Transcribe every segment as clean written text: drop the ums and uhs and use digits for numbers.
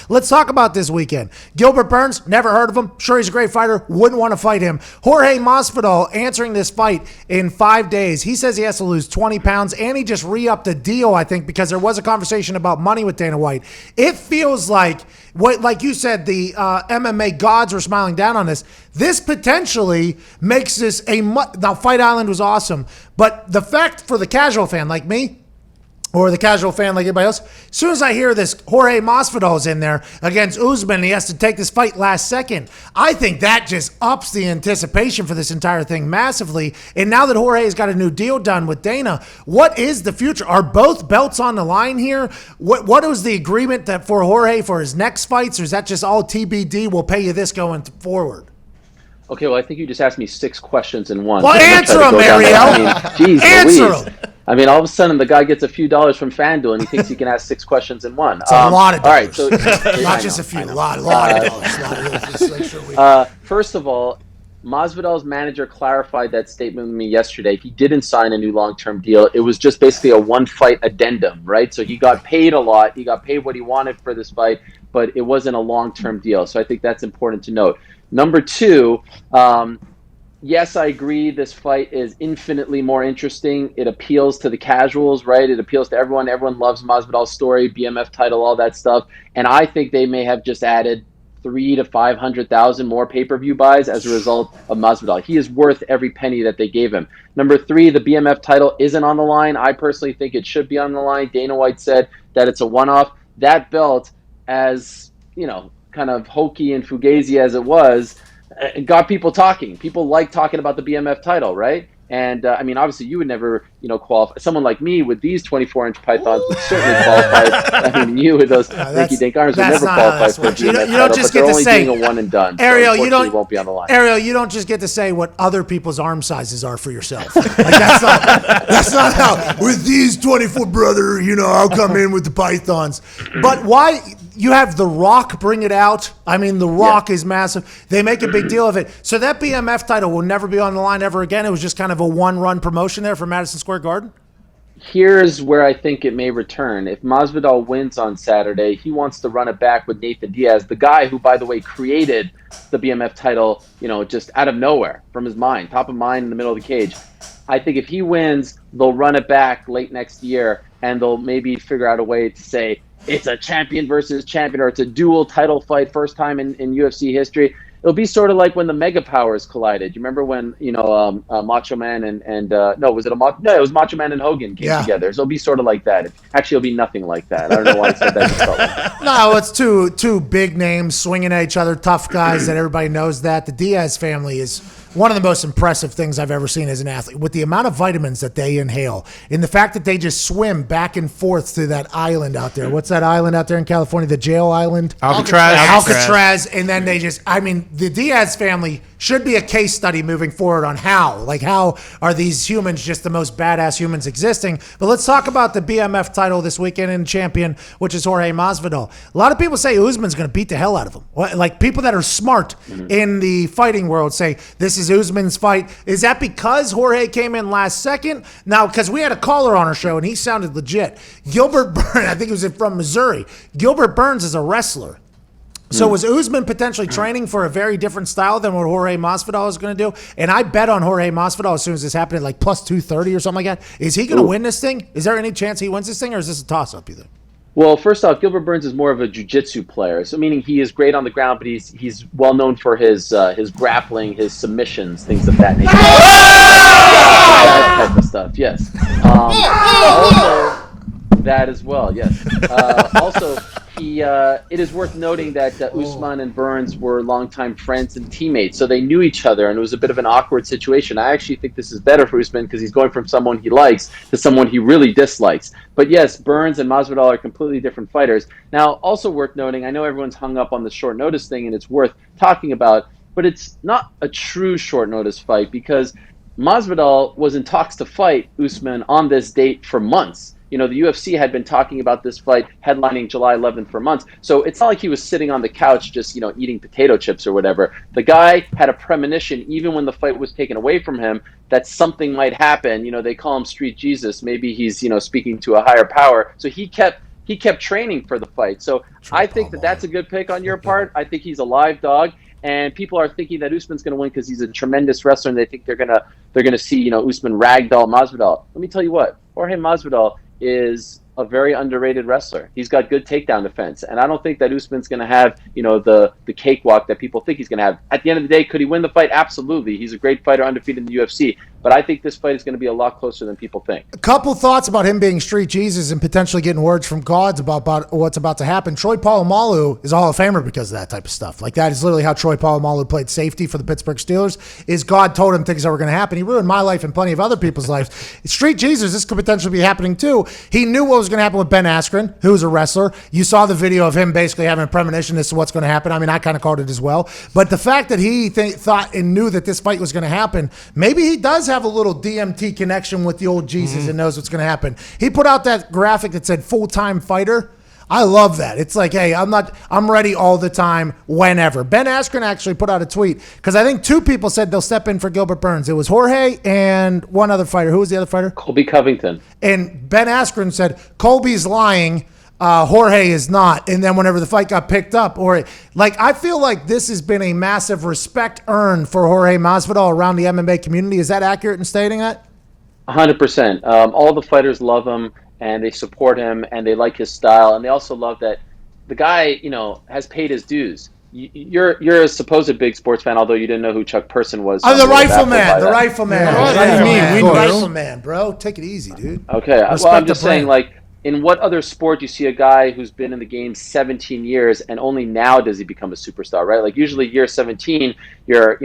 Let's talk about this weekend. Gilbert Burns, never heard of him. Sure, he's a great fighter. Wouldn't want to fight him. Jorge Masvidal answering this fight in 5 days. He says he has to lose 20 pounds, and he just re-upped the deal, I think, because there was a conversation about money with Dana White. It feels like, like you said, the MMA gods were smiling down on this. This potentially makes this now, Fight Island was awesome, but the fact for the casual fan like me, or the casual fan like anybody else, as soon as I hear this Jorge Masvidal is in there against Usman, he has to take this fight last second, I think that just ups the anticipation for this entire thing massively. And now that Jorge's got a new deal done with Dana, what is the future? Are both belts on the line here? What was the agreement that for Jorge for his next fights, or is that just all TBD, we'll pay you this going forward? Okay, well, I think you just asked me 6 questions in one. Well, answer them, Ariel. Answer them. I mean, all of a sudden, the guy gets a few dollars from FanDuel, and he thinks he can ask 6 questions in one. It's a lot of dollars. All right, so not just a few, a lot of dollars. First of all, Masvidal's manager clarified that statement with me yesterday. He didn't sign a new long-term deal. It was just basically a one-fight addendum, right? So he got paid a lot. He got paid what he wanted for this fight, but it wasn't a long-term deal. So I think that's important to note. Number 2, yes, I agree. This fight is infinitely more interesting. It appeals to the casuals, right? It appeals to everyone. Everyone loves Masvidal's story, BMF title, all that stuff. And I think they may have just added 300,000 to 500,000 more pay-per-view buys as a result of Masvidal. He is worth every penny that they gave him. Number 3, the BMF title isn't on the line. I personally think it should be on the line. Dana White said that it's a one-off. That belt, as you know, kind of hokey and fugazi as it was, it got people talking. People like talking about the BMF title, right? And I mean, obviously, you would never, qualify. Someone like me with these 24-inch pythons would certainly qualify. I mean, you with those rinky-dink arms would never qualify for a BMF title. Don't just get to say doing a one and done. Ariel, so you don't won't be on the line. Ariel, you don't just get to say what other people's arm sizes are for yourself. Like, that's not how. With these 24, brother, I'll come in with the pythons. But why? You have The Rock bring it out. I mean, The Rock is massive. They make a big deal of it. So that BMF title will never be on the line ever again. It was just kind of a one-run promotion there for Madison Square Garden? Here's where I think it may return. If Masvidal wins on Saturday, he wants to run it back with Nathan Diaz, the guy who, by the way, created the BMF title, just out of nowhere, from his mind, top of mind in the middle of the cage. I think if he wins, they'll run it back late next year, and they'll maybe figure out a way to say, it's a champion versus champion, or it's a dual title fight, first time in UFC history. It'll be sort of like when the mega powers collided. You remember when Macho Man and it was Macho Man and Hogan came together. So it'll be sort of like that. Actually, it'll be nothing like that. I don't know why I said that. No, it's two big names swinging at each other, tough guys that everybody knows that. The Diaz family is one of the most impressive things I've ever seen as an athlete, with the amount of vitamins that they inhale and the fact that they just swim back and forth to that island out there. What's that island out there in California? The jail island? Alcatraz. And then the Diaz family should be a case study moving forward on how are these humans just the most badass humans existing. But let's talk about the BMF title this weekend and champion, which is Jorge Masvidal. A lot of people say Usman's going to beat the hell out of him. Like, people that are smart in the fighting world say this is Usman's fight. Is that because Jorge came in last second? Now, because we had a caller on our show and he sounded legit. Gilbert Burns, I think he was from Missouri. Gilbert Burns is a wrestler. So was Usman potentially training for a very different style than what Jorge Masvidal is going to do? And I bet on Jorge Masvidal as soon as this happened at like plus 230 or something like that. Is he going to win this thing? Is there any chance he wins this thing, or is this a toss-up either? Well, first off, Gilbert Burns is more of a jiu-jitsu player, so meaning he is great on the ground, but he's well known for his grappling, his submissions, things of that nature. That type of stuff, yes. Also, that as well, yes. Also, it is worth noting that Usman and Burns were longtime friends and teammates, so they knew each other, and it was a bit of an awkward situation. I actually think this is better for Usman because he's going from someone he likes to someone he really dislikes. But yes, Burns and Masvidal are completely different fighters. Now, also worth noting, I know everyone's hung up on the short notice thing, and it's worth talking about, but it's not a true short notice fight because Masvidal was in talks to fight Usman on this date for months. The UFC had been talking about this fight headlining July 11th for months. So it's not like he was sitting on the couch just, eating potato chips or whatever. The guy had a premonition, even when the fight was taken away from him, that something might happen. They call him Street Jesus. Maybe he's, speaking to a higher power. So he kept he kept training for the fight. So I think that that's a good pick on your part. I think he's a live dog, and people are thinking that Usman's going to win because he's a tremendous wrestler, and they think they're gonna see Usman ragdoll Masvidal. Let me tell you what, Jorge Masvidal is a very underrated wrestler. He's got good takedown defense, and I don't think that Usman's going to have the cakewalk that people think he's going to have. At the end of the day, could he win the fight? Absolutely. He's a great fighter, undefeated in the UFC. But I think this fight is going to be a lot closer than people think. A couple thoughts about him being Street Jesus and potentially getting words from gods about what's about to happen. Troy Polamalu is a Hall of Famer because of that type of stuff. Like, that is literally how Troy Polamalu played safety for the Pittsburgh Steelers, is God told him things that were going to happen. He ruined my life and plenty of other people's lives. Street Jesus, this could potentially be happening too. He knew what was going to happen with Ben Askren, who's a wrestler. You saw the video of him basically having a premonition as to what's going to happen. I mean, I kind of called it as well. But the fact that he thought and knew that this fight was going to happen, maybe he does have a little DMT connection with the old Jesus and knows what's going to happen. He put out that graphic that said full-time fighter. I love that. It's like, hey, I'm ready all the time, whenever. Ben Askren actually put out a tweet because I think two people said they'll step in for Gilbert Burns. It was Jorge and one other fighter. Who was the other fighter? Colby Covington. And Ben Askren said, Colby's lying. Jorge is not. And then whenever the fight got picked up, I feel like this has been a massive respect earned for Jorge Masvidal around the MMA community. Is that accurate in stating that? 100%. All the fighters love him, and they support him, and they like his style, and they also love that the guy, has paid his dues. You're a supposed big sports fan, although you didn't know who Chuck Person was. Oh, the Rifleman. The Rifleman. The Rifleman, bro. Take it easy, dude. Okay. Well, I'm just saying, in what other sport do you see a guy who's been in the game 17 years and only now does he become a superstar, right? Like, usually year 17, you're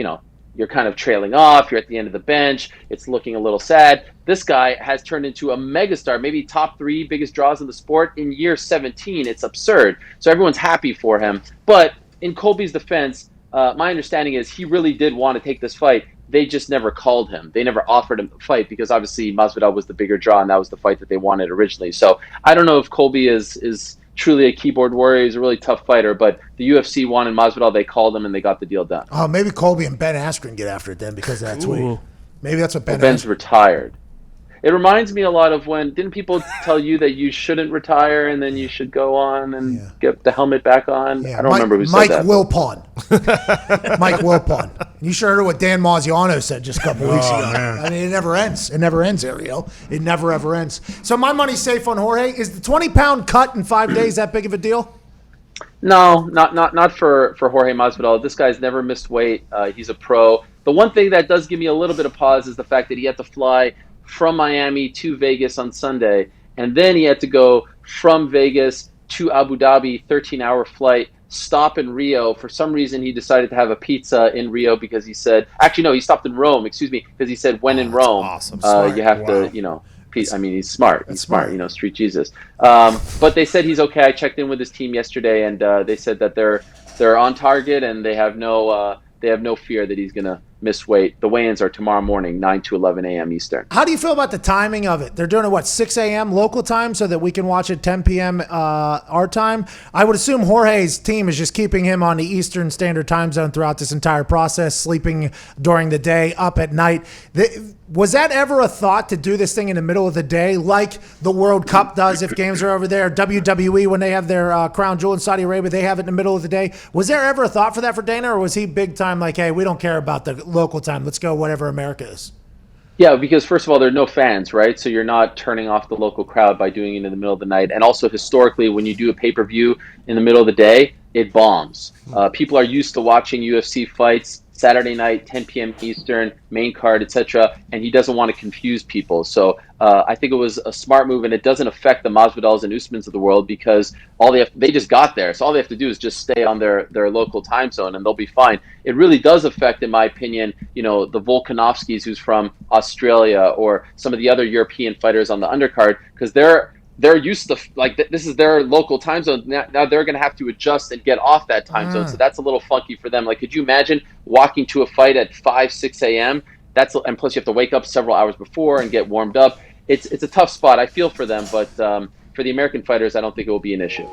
kind of trailing off. You're at the end of the bench. It's looking a little sad. This guy has turned into a megastar, maybe top 3 biggest draws in the sport in year 17. It's absurd. So everyone's happy for him. But in Colby's defense, my understanding is he really did want to take this fight. They just never called him. They never offered him the fight because obviously Masvidal was the bigger draw, and that was the fight that they wanted originally. So I don't know if Colby is truly a keyboard warrior. He's a really tough fighter, but the UFC wanted Masvidal. They called him, and they got the deal done. Oh, maybe Colby and Ben Askren get after it then because of that tweet. Maybe that's what Ben's retired. It reminds me a lot of when, didn't people tell you that you shouldn't retire and then you should go on and get the helmet back on? Yeah. I don't remember who said Mike that. Mike Wilpon. You sure heard what Dan Marziano said just a couple weeks ago. Man. I mean, it never ends. It never ends, Ariel. It never, ever ends. So my money's safe on Jorge. Is the 20-pound cut in 5 days that big of a deal? No, not for Jorge Masvidal. This guy's never missed weight. He's a pro. The one thing that does give me a little bit of pause is the fact that he had to fly from Miami to Vegas on Sunday, and then he had to go from Vegas to Abu Dhabi, 13-hour flight, stop in Rio. For some reason, he decided to have a pizza in Rio because he said, actually, no, he stopped in Rome, because he said when in Rome, awesome. You have to, I mean, he's smart. He's smart, Street Jesus. But they said he's okay. I checked in with his team yesterday, and they said that they're on target, and they have no fear that he's going to miss weight. The weigh-ins are tomorrow morning, 9 to 11 a.m. Eastern. How do you feel about the timing of it? They're doing it, 6 a.m. local time so that we can watch it 10 p.m. Our time? I would assume Jorge's team is just keeping him on the Eastern Standard Time Zone throughout this entire process, sleeping during the day, up at night. Was that ever a thought to do this thing in the middle of the day like the World Cup does if games are over there? WWE, when they have their crown jewel in Saudi Arabia, they have it in the middle of the day. Was there ever a thought for that for Dana, or was he big time like, hey, we don't care about the local time. Let's go whatever America is? Yeah, because first of all, there are no fans, right? So you're not turning off the local crowd by doing it in the middle of the night. And also historically, when you do a pay-per-view in the middle of the day, it bombs. People are used to watching UFC fights Saturday night, 10 p.m. Eastern, main card, etc. And he doesn't want to confuse people. So I think it was a smart move, and it doesn't affect the Masvidals and Usmans of the world because they just got there. So all they have to do is just stay on their local time zone, and they'll be fine. It really does affect, in my opinion, the Volkanovskis who's from Australia or some of the other European fighters on the undercard because they're used to, this is their local time zone. Now they're going to have to adjust and get off that time zone. So that's a little funky for them. Could you imagine walking to a fight at 5, 6 a.m.? And plus you have to wake up several hours before and get warmed up. It's a tough spot. I feel for them, but for the American fighters, I don't think it will be an issue.